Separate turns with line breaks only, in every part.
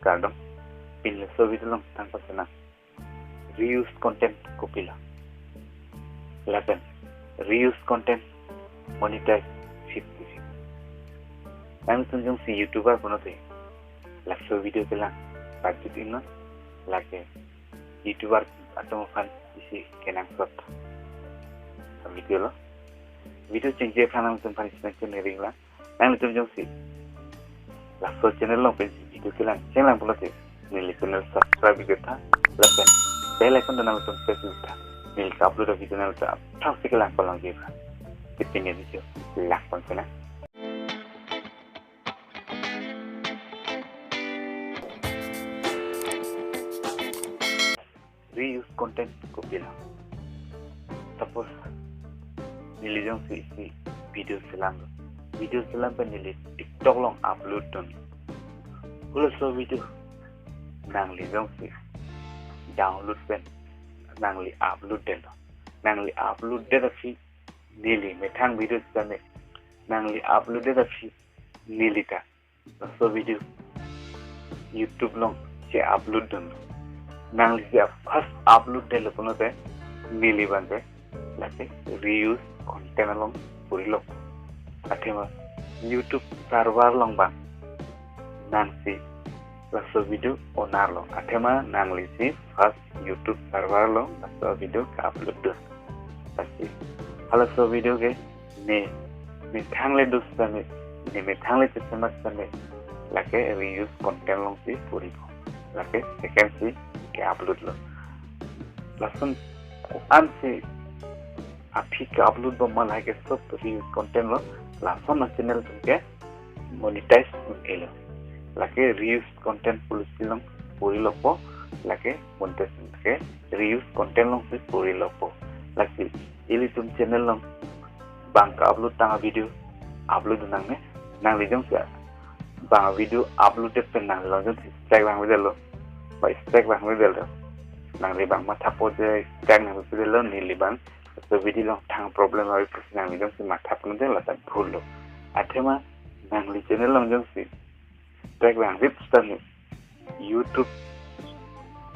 Kardom pin so video long tang pasana reuse content kopila 11 reuse content monetize 56 Nanglitum Jongsi YouTuber bonote laso video kela budget inna lage YouTuber atau fan isi kenang sot video change fanang tum punishment nering la Nanglitum Jongsi laso channel long pen video kela channel bonote nili channel subscribe kita lapen bell icon dan nanglitum Facebook ta nili upload video nangta thang sikela kolong ge kitne video lakon sana reuse content kopila suppose nili Jongsi isi video selang pa nili TikTok long upload don so video Nangli Jongsi download pen nangli upload de fi nili metang video sane nangli upload de fi nili ta so video YouTube long che upload don nangli se first upload de lo kono te nili bande late reuse content long purilo athema YouTube server long ba nangsi laso video onar lo athema nangli si first YouTube server lo laso video ka upload do pasti halo so video ke ne thangle do sane ne me thangle chesama sane lake reuse content long si puri lake second si ke upload lo lason an si api ke upload bo mal hai ke sob reuse content lo lason channel ke monetize elo lake reuse content policy long puri lopo lake monetization ke reuse content long se puri lopo lake Nanglitum channel long bang ka upload tang video upload nang ne Nangli Jongsi bang video upload de pen nang long strike bang video lo by strike bang video lo nangli bang ma thapo je strike nang video lo nili bang so video long thang problem oi Nangli Jongsi ma thap no de la ta bhul lo athema Nangli channel long Jongsi strike bang vip stan YouTube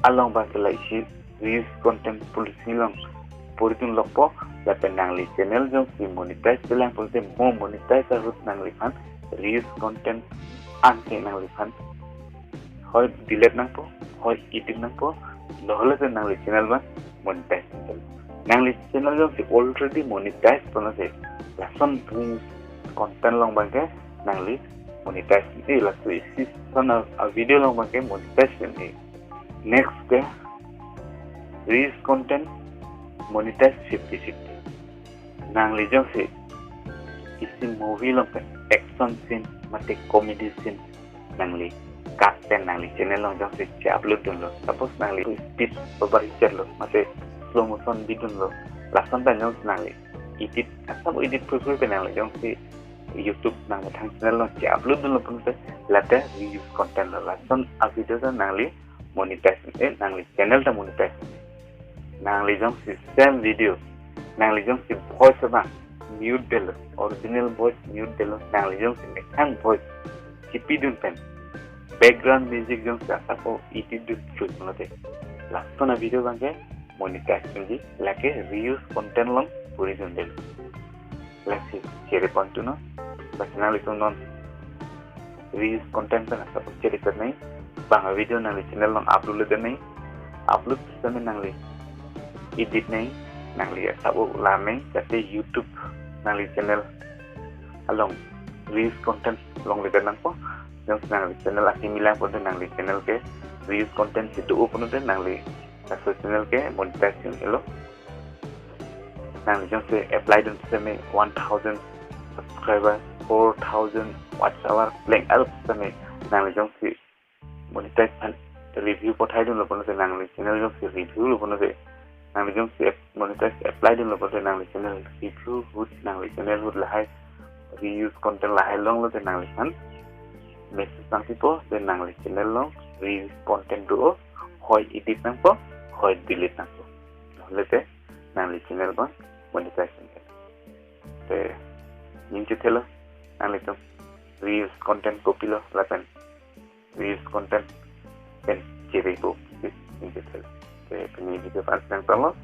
along bang ke lai si reuse content policy long puritin lopo la Nangli channel Jongsi monetize belang polte mo monetize arut nangliphan reuse content anke nangliphan hoy delete nang po hoy edit nang po lohole te Nangli channel ba monetize Nangli channel Jongsi already monetize pono se la son content long bang ke Nangli monetize ni la si son a video long bang ke monetize ni next ke reuse content monetize 50-50 Nangli Jongsi isi movie long action scene mate comedy scene Nangli captain Nangli channel long Jongsi che upload dun lo suppose Nangli speed babar hicet lo mate slow motion bidun lo lasan ta Jongsi Nangli edit asam edit prefer pe Nangli Jongsi YouTube nang thang channel long che upload dun lo pun pe late reuse content lo lasan a video ta Nangli monetize Nangli channel ta monetize Nangli Jongsi same video Nangli Jongsi voice ba mute del original voice mute del Nangli Jongsi metang voice chipi dun pen background music Jongsi apo edit dun shoot note last na video bangke monetize ji lake reuse content long puri dun del lake chere pontu no Nangli non reuse content na apo chere kar nahi bang video Nangli channel long upload de nahi upload system Nangli edit nahi Nangli sabo lam nahi jate YouTube Nangli channel along reuse content long le nang po jong Nangli channel asimilang po Nangli channel ke reuse content situ open de Nangli aso channel ke monetization elo Nangli Jongsi apply dun seme 1000 subscriber 4000 watch hour playing out seme Nangli Jongsi monetize and review pothai dun lo pono Nangli channel Jongsi review lo pono Nangli Jongsi monetize apply dun lo pono Nangli channel review hut Nangli channel hut lahai reuse content lahai long lo Nangli han message nang tipo Nangli channel long reuse content do hoy edit nang po hoy delete nang po lete Nangli channel ba monetization te ninche thelo Nanglitum reuse content kopilo lakan reuse content dan ciri itu singkat. Oke, ini video Pak Solo.